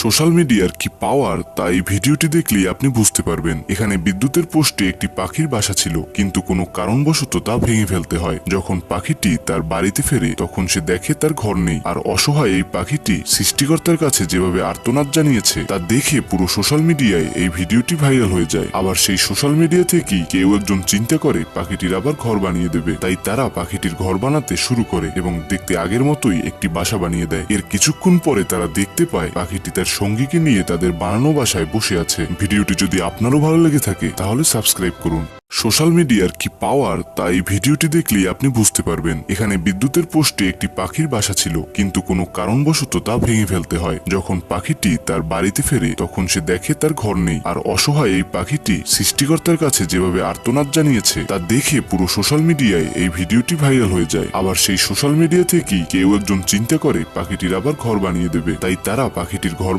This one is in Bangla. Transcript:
সোশ্যাল মিডিয়ার কি পাওয়ার তা এই ভিডিওটি দেখলেই আপনি বুঝতে পারবেন। এখানে বিদ্যুতের পোস্টে একটি পাখির বাসা ছিল, কিন্তু কোনো কারণবশত তা ভেঙে ফেলতে হয়। যখন পাখিটি তার বাড়িতে ফেরে তখন সে দেখে তার ঘর নেই, আর অসহায় এই পাখিটি সৃষ্টিকর্তার কাছে যেভাবে আর্তনাদ জানিয়েছে তা দেখে পুরো সোশ্যাল মিডিয়ায় এই ভিডিওটি ভাইরাল হয়ে যায়। আবার সেই সোশ্যাল মিডিয়া থেকেই কেউ একজন চিন্তা করে পাখিটির আবার ঘর বানিয়ে দেবে, তাই তারা পাখিটির ঘর বানাতে শুরু করে এবং দেখতে আগের মতোই একটি বাসা বানিয়ে দেয়। এর কিছুক্ষণ পরে তারা দেখতে পায় পাখিটি তার সঙ্গীকে নিয়ে তাদের বানানো বাসায় বসে আছে। ভিডিওটি যদি আপনারও ভালো লেগে থাকে তাহলে সাবস্ক্রাইব করুন। সোশ্যাল মিডিয়ার কি পাওয়ার তা এই ভিডিওটি দেখলেই আপনি বুঝতে পারবেন। এখানে বিদ্যুতের পোস্টে একটি পাখির বাসা ছিল, কিন্তু কোনো কারণবশত তা ভেঙে ফেলতে হয়। যখন পাখিটি তার বাড়িতে ফেরে তখন সে দেখে তার ঘর নেই, আর অসহায় এই পাখিটি সৃষ্টিকর্তার কাছে যেভাবে আর্তনাদ জানিয়েছে তা দেখে পুরো সোশ্যাল মিডিয়ায় এই ভিডিওটি ভাইরাল হয়ে যায়। আবার সেই সোশ্যাল মিডিয়া থেকেই কেউ একজন চিন্তা করে পাখিটির আবার ঘর বানিয়ে দেবে, তাই তারা পাখিটির ঘর